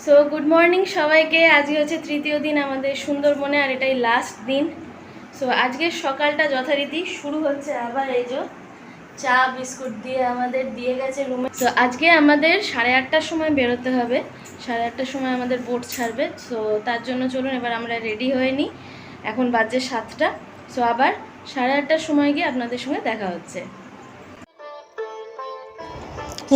So good morning সবাইকে। আজকে হচ্ছে তৃতীয় দিন আমাদের সুন্দরবনে, আর এটাই লাস্ট দিন। সো আজকের সকালটা যথারীতি শুরু হচ্ছে আবার এই যে চা বিস্কুট দিয়ে আমাদের দিয়ে গেছে রুমে। তো আজকে আমাদের 8:30টার সময় বেরোতে হবে, 8:30টার সময় আমাদের বোট ছাড়বে। সো তার জন্য চলুন এবার আমরা রেডি হয়ে নিই। এখন বাজে 7টা। সো আবার 8:30টার সময় গিয়ে আপনাদের সঙ্গে দেখা হচ্ছে।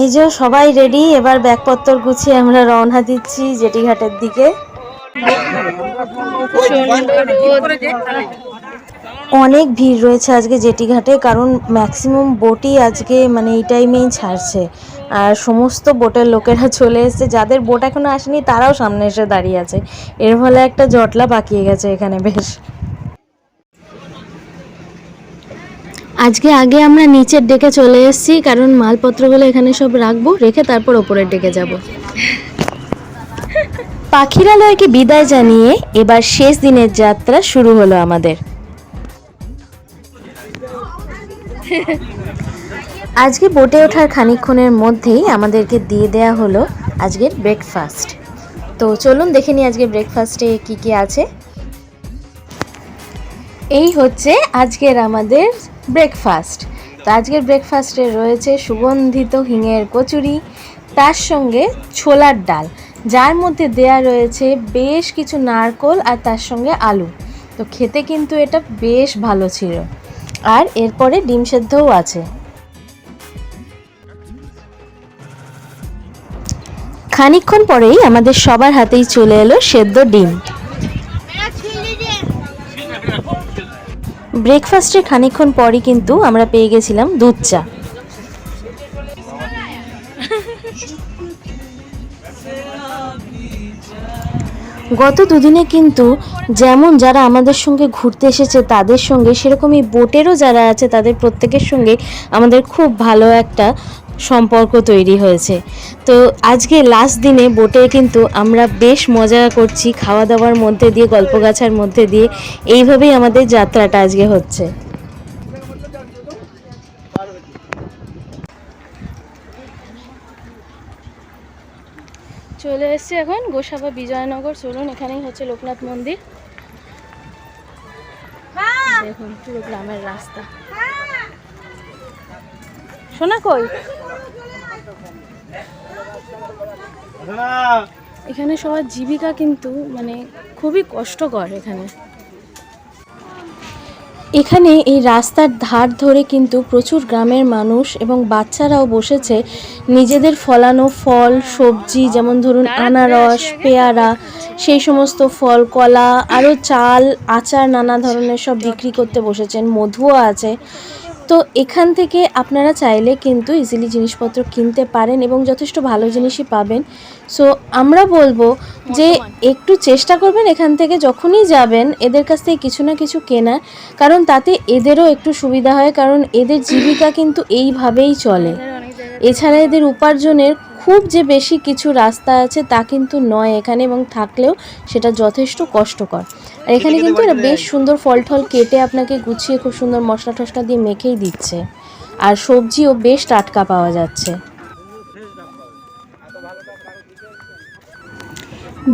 এই যে সবাই রেডি, এবার ব্যাগপত্র গুছিয়ে আমরা রওনা দিচ্ছি জেটিঘাটের দিকে। অনেক ভিড় রয়েছে আজকে জেটিঘাটে, কারণ ম্যাক্সিমাম বোটই আজকে মানে এই টাইমেই ছাড়ছে, আর সমস্ত বোটের লোকেরা চলে এসেছে। যাদের বোট এখনো আসেনি তারাও সামনে এসে দাঁড়িয়ে আছে। এর ফলে একটা জটলা পাকিয়ে গেছে এখানে বেশ। আজকে আগে আমরা নিচের ডেকে চলে এসেছি, কারণ মালপত্রগুলো এখানে সব রাখবো, রেখে তারপর ওপরের ডেকে যাব। পাখিরালয়কে বিদায় জানিয়ে এবার শেষ দিনের যাত্রা শুরু হলো আমাদের। আজকে বোটে ওঠার খানিকক্ষণের মধ্যেই আমাদেরকে দিয়ে দেয়া হলো আজকের ব্রেকফাস্ট। তো চলুন দেখে নিই আজকে ব্রেকফাস্টে কি কি আছে। এই হচ্ছে আজকের আমাদের ব্রেকফাস্ট। তো আজকের ব্রেকফাস্টে রয়েছে সুগন্ধিত হিঙের কচুরি, তার সঙ্গে ছোলার ডাল, যার মধ্যে দেয়া রয়েছে বেশ কিছু নারকোল আর তার সঙ্গে আলু। তো খেতে কিন্তু এটা বেশ ভালো ছিল। আর এরপরে ডিম সেদ্ধও আছে। খানিকক্ষণ পরেই আমাদের সবার হাতেই চলে এলো সেদ্ধ ডিম। ব্রেকফাস্টের খানিকক্ষণ পরই কিন্তু আমরা পেয়ে গেছিলাম দুধ চা। গত দুদিনে কিন্তু যেমন যারা আমাদের সঙ্গে ঘুরতে এসেছে তাদের সঙ্গে, সেরকমই বোটেরও যারা আছে তাদের প্রত্যেকের সঙ্গে আমাদের খুব ভালো একটা সম্পর্ক তৈরি হয়েছে। তো আজকে লাস্ট দিনে বোটে কিন্তু আমরা বেশ মজা করছি, খাওয়া দাওয়ার মধ্যে দিয়ে, গল্পগাছার মধ্যে দিয়ে। এইভাবেই আমাদের যাত্রাটা আজকে হচ্ছে। চলে এসেছি এখন গোসাবা বিজয়নগর। চলুন, এখানেই হচ্ছে লোকনাথ মন্দির। দেখুন পুরো গ্রামের রাস্তা। শোনা কই? এখানে সবার জীবিকা কিন্তু মানে খুবই কষ্টকর। এখানে এই রাস্তার ধার ধরে কিন্তু প্রচুর গ্রামের মানুষ এবং বাচ্চারাও বসেছে নিজেদের ফলানো ফল সবজি, যেমন ধরুন আনারস, পেয়ারা, সেই সমস্ত ফল, কলা, আরও চাল, আচার, নানা ধরনের সব বিক্রি করতে বসেছেন। মধুও আছে। তো এখান থেকে আপনারা চাইলে কিন্তু ইজিলি জিনিসপত্র কিনতে পারেন এবং যথেষ্ট ভালো জিনিসই পাবেন। সো আমরা বলবো যে একটু চেষ্টা করবেন এখান থেকে যখনই যাবেন এদের কাছ থেকে কিছু না কিছু কেনার, কারণ তাতে এদেরও একটু সুবিধা হয়, কারণ এদের জীবিকা কিন্তু এইভাবেই চলে। এছাড়া এদের উপার্জনের খুব যে বেশি কিছু রাস্তা আছে তা কিন্তু নয় এখানে, এবং থাকলেও সেটা যথেষ্ট কষ্টকর। আর এখানে কিন্তু এরা বেশ সুন্দর ফল টল কেটে আপনাকে গুছিয়ে খুব সুন্দর মশলা টশলা দিয়ে মেখেই দিচ্ছে, আর সবজিও বেশ টাটকা পাওয়া যাচ্ছে।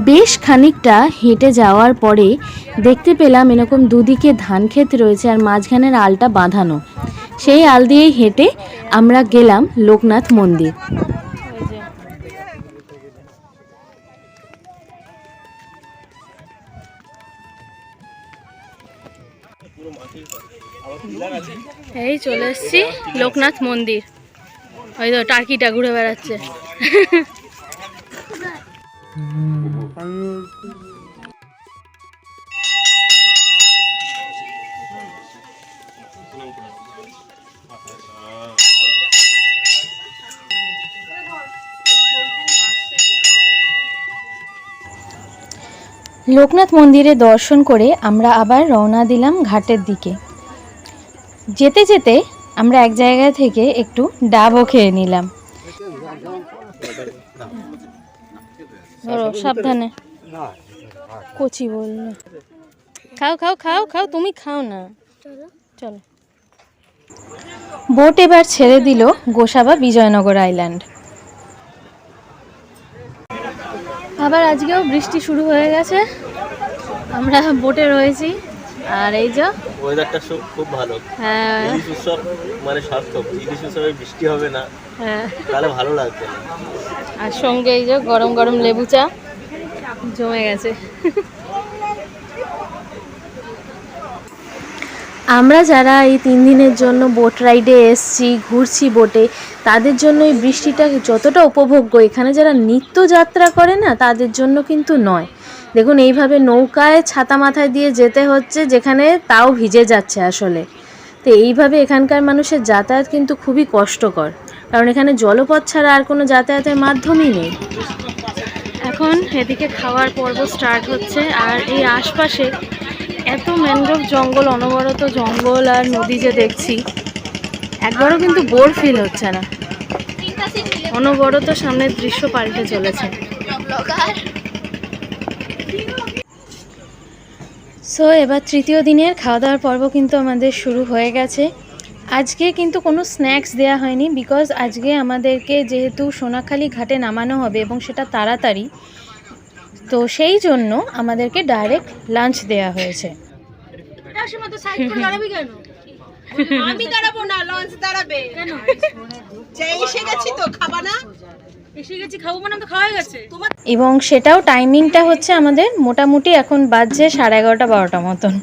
বেশ খানিকটা হেঁটে যাওয়ার পরে দেখতে পেলাম এরকম দুদিকে ধান ক্ষেত রয়েছে আর মাঝখানের আলটা বাঁধানো। সেই আল দিয়েই হেঁটে আমরা গেলাম লোকনাথ মন্দির। এই চলে এসেছি লোকনাথ মন্দির। ওই তো টার্কিটা ঘুরে বেড়াচ্ছে। লোকনাথ মন্দিরে দর্শন করে আমরা আবার রওনা দিলাম ঘাটের দিকে। যেতে যেতে আমরা এক জায়গা থেকে একটু ডাবও খেয়ে নিলাম। ধরো সাবধানে, কচি বললো। খাও খাও খাও খাও, তুমি খাও না। চলো। বোট এবার ছেড়ে দিল গোসাবা বিজয়নগর আইল্যান্ড। আবার আজকেও বৃষ্টি শুরু হয়ে গেছে, আমরা বোটে রয়েছি। আর এই যে ওয়েদারটা খুব ভালো। হ্যাঁ, ইলিশ উৎসব মানে সার্থক। ইলিশ উৎসবে বৃষ্টি হবে না, হ্যাঁ, তাহলে ভালো লাগবে না। আর সঙ্গে এই যে গরম গরম লেবু চা জমে গেছে। আমরা যারা এই 3 দিনের জন্য বোট রাইডে এসছি, ঘুরছি বোটে, তাদের জন্য এই বৃষ্টিটা যতটা উপভোগ্য, এখানে যারা নিত্যযাত্রা করে না তাদের জন্য কিন্তু নয়। দেখুন এইভাবে নৌকায় ছাতা মাথায় দিয়ে যেতে হচ্ছে, যেখানে তাও ভিজে যাচ্ছে আসলে। তো এইভাবে এখানকার মানুষের যাতায়াত কিন্তু খুবই কষ্টকর, কারণ এখানে জলপথ ছাড়া আর কোনো যাতায়াতের মাধ্যমই নেই। এখন এদিকে খাওয়ার পর্ব স্টার্ট হচ্ছে, আর এই আশপাশে এত ম্যানগ্রোভ জঙ্গল, অনবরত জঙ্গল আর নদী যে দেখছি, একবারও কিন্তু বোর ফিল হচ্ছে না। অনবরত সামনের দৃশ্য পাল্টে চলেছে। সো এবার তৃতীয় দিনের খাওয়া দাওয়ার পর্ব কিন্তু আমাদের শুরু হয়ে গেছে। আজকে কিন্তু কোনো স্ন্যাক্স দেয়া হয়নি, বিকজ আজকে আমাদেরকে যেহেতু সোনাখালি ঘাটে নামানো হবে এবং সেটা তাড়াতাড়ি, তো সেই জন্য আমাদেরকে ডাইরেক্ট লাঞ্চ দেয়া হয়েছে। আমি দাঁড়াবো না, লঞ্চ দাঁড়াবে কেন? এসে গেছি তো, খাবা না? এসে গেছি, খাবো মানে তো খাওয়া গেছে তোমার। এবং সেটাও টাইমিংটা হচ্ছে আমাদের মোটামুটি এখন বাজছে 11:30-12টা মতন।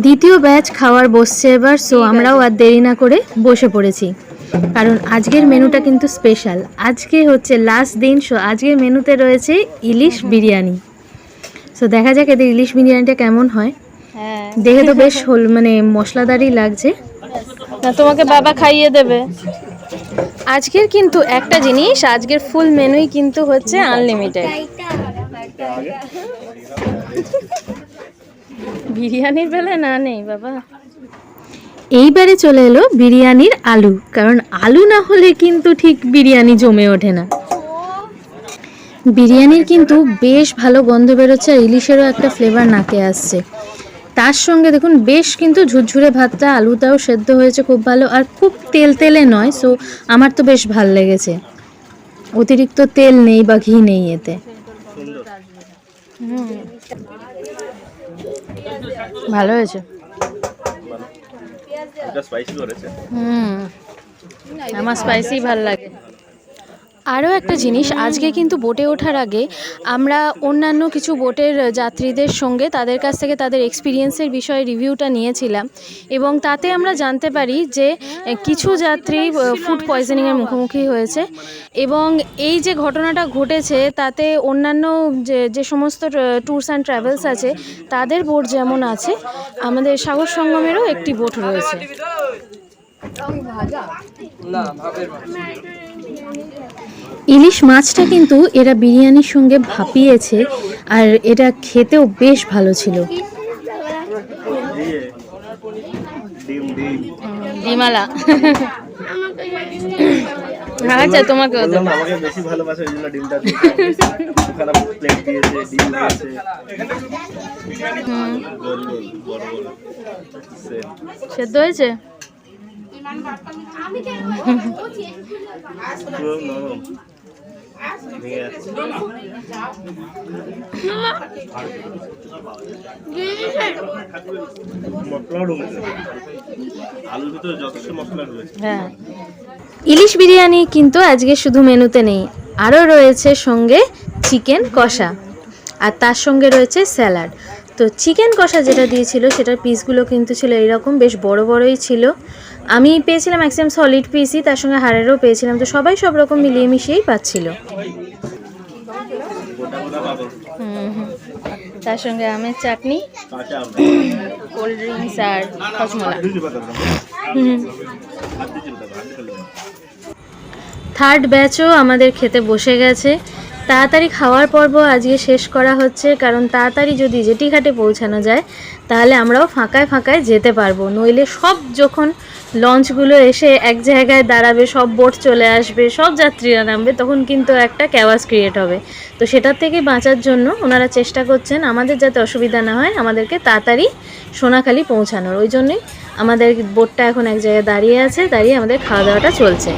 দ্বিতীয় ব্যাচ খাওয়ার বসছে এবার, সো আমরাও আর দেরি না করে বসে পড়েছি, কারণ আজকের মেনুটা কিন্তু স্পেশাল। আজকে হচ্ছে লাস্ট দিন, সো আজকের মেনুতে রয়েছে ইলিশ বিরিয়ানি। সো দেখা যাক এদের ইলিশ বিরিয়ানিটা কেমন হয়। দেখে তো বেশ মানে মশলাদারই লাগছে। না, তোমাকে বাবা খাইয়ে দেবে। আজকের কিন্তু একটা জিনিস, আজকের ফুল মেনুই কিন্তু হচ্ছে আনলিমিটেড। বিরিয়ানির বেলা না নেই বাবা। এইবারে চলে এলো বিরিয়ানির আলু, কারণ আলু না হলে কিন্তু ঠিক বিরিয়ানি জমে ওঠে না। বিরিয়ানির কিন্তু বেশ ভালো গন্ধ বেরোচ্ছে, আর ইলিশেরও একটা ফ্লেভার নাকে আসছে। তার সঙ্গে দেখুন বেশ কিন্তু ঝুরঝুরে ভাতটা, আলুটাও সেদ্ধ হয়েছে খুব ভালো, আর খুব তেলে নয়। সো আমার তো বেশ ভাল লেগেছে, অতিরিক্ত তেল নেই বা ঘি নেই এতে। ভালো হয়েছে। আমার স্পাইসি ভাল লাগে। আরও একটা জিনিস, আজকে কিন্তু বোটে ওঠার আগে আমরা অন্যান্য কিছু বোটের যাত্রীদের সঙ্গে তাদের কাছ থেকে তাদের এক্সপিরিয়েন্সের বিষয়ে রিভিউটা নিয়েছিলাম, এবং তাতে আমরা জানতে পারি যে কিছু যাত্রী ফুড পয়জনিংয়ের মুখোমুখি হয়েছে, এবং এই যে ঘটনাটা ঘটেছে তাতে অন্যান্য যে সমস্ত ট্যুরস অ্যান্ড ট্রাভেলস আছে তাদের বোট যেমন আছে, আমাদের সাগর সঙ্গমেরও একটি বোট রয়েছে। ইলিশ মাছটা কিন্তু এরা বিরিয়ানির সঙ্গে ভাপিয়েছে, আর এটা খেতেও বেশ ভালো ছিল। ডিমালা আচ্ছা, তোমাকে আমাকে বেশি ভালোবাসে, ওই জন্য ডিমটা দিয়েছে। ওখানে প্লেট দিয়েছে, ডিম দিয়েছে। সেদ্ধ হয়েছে। হ্যাঁ, ইলিশ বিরিয়ানি কিন্তু আজকে শুধু মেনুতে নেই, আরও রয়েছে সঙ্গে চিকেন কষা, আর তার সঙ্গে রয়েছে স্যালাড। তো চিকেন কষা যেটা দিয়েছিল সেটার পিসগুলো কিন্তু ছিল এইরকম, বেশ বড় বড়ই ছিল। আমি পেয়েছিলাম ম্যাক্সিমাম সলিড পিসই, তার সঙ্গে হাড়েরও পেয়েছিলাম, তো সবাই সব রকম মিলিয়ে মিশিয়েই পাচ্ছিল। তার সঙ্গে আমের চাটনি, কোল্ড ড্রিঙ্কস আর হজমলা। থার্ড ব্যাচও আমাদের খেতে বসে গেছে। তাড়াতাড়ি খাওয়ার পর্ব আজকে শেষ করা হচ্ছে, কারণ তাড়াতাড়ি যদি জেটিঘাটে পৌঁছানো যায় তাহলে আমরাও ফাঁকায় ফাঁকায় যেতে পারবো। নইলে সব যখন লঞ্চগুলো এসে এক জায়গায় দাঁড়াবে, সব বোট চলে আসবে, সব যাত্রীরা নামবে, তখন কিন্তু একটা ক্যাওয়াস ক্রিয়েট হবে। তো সেটার থেকে বাঁচার জন্য ওনারা চেষ্টা করছেন আমাদের যাতে অসুবিধা না হয়, আমাদেরকে তাড়াতাড়ি সোনাখালি পৌঁছানোর। ওই জন্যই আমাদের বোটটা এখন এক জায়গায় দাঁড়িয়ে আছে, দাঁড়িয়ে আমাদের খাওয়া দাওয়াটা চলছে।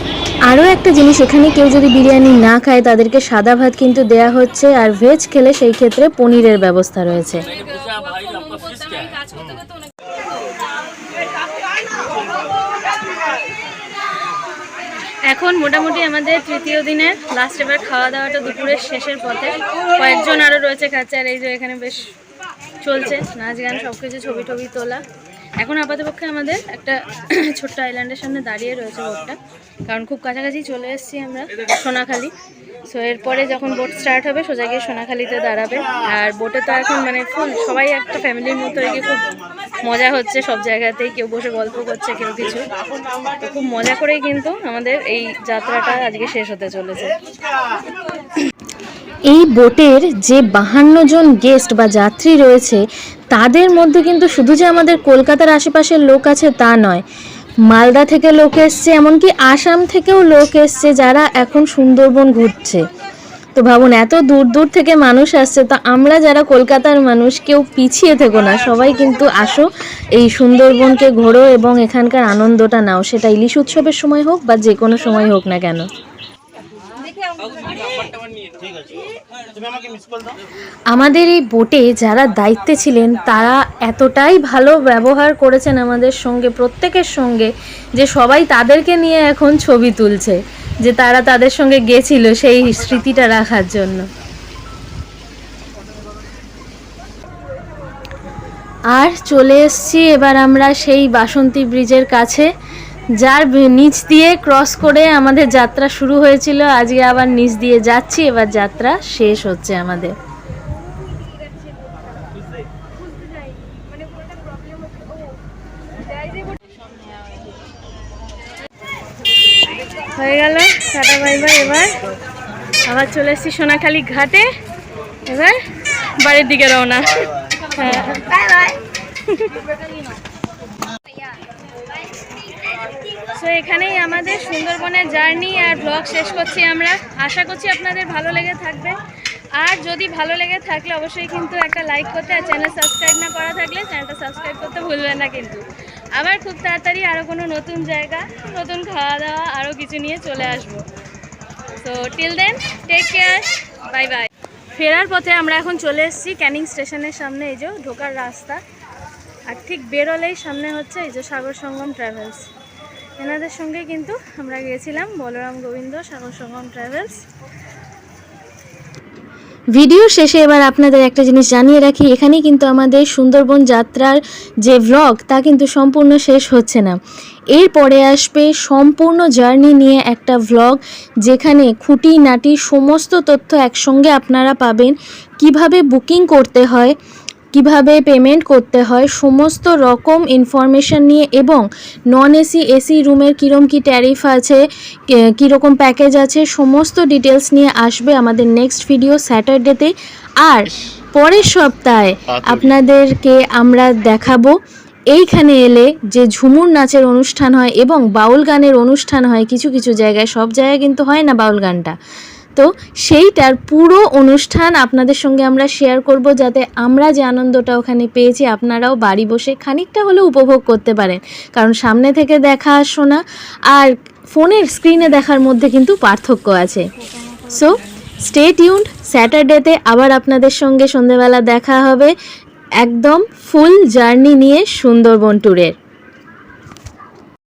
আরও একটা জিনিস, এখানে কেউ যদি বিরিয়ানি না খায় তাদেরকে সাদা ভাত কিন্তু দেয়া হচ্ছে, আর ভেজ খেলে সেই ক্ষেত্রে পনিরের ব্যবস্থা রয়েছে। এখন মোটামুটি আমাদের তৃতীয় দিনের লাস্ট এবার খাওয়া দাওয়াটা দুপুরের শেষের পথে। কয়েকজন আরও রয়েছে খাচ্ছে, আর এই যে এখানে বেশ চলছে নাচ গান সব কিছু, ছবি টবি তোলা। এখন আপাতপক্ষে আমাদের একটা ছোট্ট আইল্যান্ডের সামনে দাঁড়িয়ে রয়েছে বোটটা, কারণ খুব কাছাকাছি চলে এসেছি আমরা সোনাখালি। সো এরপরে যখন বোট স্টার্ট হবে সোজা গিয়ে সোনাখালিতে দাঁড়াবে। আর বোটে তো এখন মানে ফুল সবাই একটা ফ্যামিলির মতো এগিয়ে খুব মজা হচ্ছে, সব জায়গাতেই কেউ বসে গল্প করছে, কেউ কিছু। তো খুব মজা করেই কিন্তু আমাদের এই যাত্রাটা আজকে শেষ হতে চলেছে। এই বোটের যে 52 জন গেস্ট বা যাত্রী রয়েছে, তাদের মধ্যে কিন্তু শুধু যে আমাদের কলকাতার আশেপাশের লোক আছে তা নয়, মালদা থেকে লোক এসছে, এমনকি আসাম থেকেও লোক এসছে যারা এখন সুন্দরবন ঘুরছে। তো ভাবুন, এত দূর দূর থেকে মানুষ আসছে, তো আমরা যারা কলকাতার মানুষ কেউ পিছিয়ে থেকো না, সবাই কিন্তু আসো, এই সুন্দরবনকে ঘোরো এবং এখানকার আনন্দটা নাও, সেটা ইলিশ উৎসবের সময় হোক বা যে কোনো সময় হোক না কেন। আমাদের এই বোটে যারা দায়িত্বে ছিলেন তারা এতটাই ভালো ব্যবহার করেছেন আমাদের সঙ্গে, প্রত্যেকের সঙ্গে, যে সবাই তাদেরকে নিয়ে এখন ছবি তুলছে, যে তারা তাদের সঙ্গে গেছিল সেই স্মৃতিটা রাখার জন্য। আর চলে এসেছি এবার আমরা সেই বাসন্তী ব্রিজের কাছে, যার নিচ দিয়ে ক্রস করে আমাদের যাত্রা শুরু হয়েছিল। আজকে আবার নিচ দিয়ে যাচ্ছি, এবার যাত্রা শেষ হচ্ছে আমাদের। হয়ে গেল টাটা বাই বাই। এবার আবার চলে এসেছি সোনাখালি ঘাটে, এবার বাড়ির দিকে রওনা। হ্যাঁ, বাই বাই। সো এখানেই আমাদের সুন্দরবনের জার্নি আর ব্লগ শেষ করছি আমরা। আশা করছি আপনাদের ভালো লেগে থাকবে। আর যদি ভালো লেগে থাকলে অবশ্যই কিন্তু একটা লাইক করতে, আর চ্যানেল সাবস্ক্রাইব না করা থাকলে চ্যানেলটা সাবস্ক্রাইব করতে ভুলবেন না কিন্তু। আবার খুব তাড়াতাড়ি আরও কোনো নতুন জায়গা, নতুন খাওয়া দাওয়া, আরও কিছু নিয়ে চলে আসবো। So till then, take care, bye bye. ফেরার পথে আমরা এখন চলে এসেছি ক্যানিং স্টেশনের সামনে, এই যে ঢোকার রাস্তা। আর ঠিক বেরোলেই সামনে হচ্ছে এই যে সাগর সঙ্গম ট্রাভেলস। এনাদের সঙ্গে কিন্তু আমরা গিয়েছিলাম, বলরাম গোবিন্দ সাগর সঙ্গম ট্রাভেলস। ভিডিও শেষে এবার আপনাদের একটা জিনিস জানিয়ে রাখি, এখানেই কিন্তু আমাদের সুন্দরবন যাত্রার যে ভ্লগ তা কিন্তু সম্পূর্ণ শেষ হচ্ছে না। এরপরে আসবে সম্পূর্ণ জার্নি নিয়ে একটা ভ্লগ, যেখানে খুঁটিনাটি সমস্ত তথ্য একসঙ্গে আপনারা পাবেন। কিভাবে বুকিং করতে হয়, কিভাবে পেমেন্ট করতে হয়, সমস্ত রকম ইনফরমেশান নিয়ে, এবং নন এসি এসি রুমের কীরকম কী ট্যারিফ আছে, কীরকম প্যাকেজ আছে, সমস্ত ডিটেলস নিয়ে আসবে আমাদের নেক্সট ভিডিও স্যাটারডেতে। আর পরের সপ্তাহে আপনাদেরকে আমরা দেখাবো এইখানে এলে যে ঝুমুর নাচের অনুষ্ঠান হয় এবং বাউল গানের অনুষ্ঠান হয় কিছু কিছু জায়গায়, সব জায়গায় কিন্তু হয় না বাউল গানটা। তো সেইটার পুরো অনুষ্ঠান আপনাদের সঙ্গে আমরা শেয়ার করব, যাতে আমরা যে আনন্দটা ওখানে পেয়েছি আপনারাও বাড়ি বসে খানিকটা হলেও উপভোগ করতে পারেন। কারণ সামনে থেকে দেখা শোনা আর ফোনের স্ক্রিনে দেখার মধ্যে কিন্তু পার্থক্য আছে। সো স্টে টিউনড, স্যাটারডেতে আবার আপনাদের সঙ্গে সন্ধেবেলা দেখা হবে একদম ফুল জার্নি নিয়ে সুন্দরবন ট্যুরের।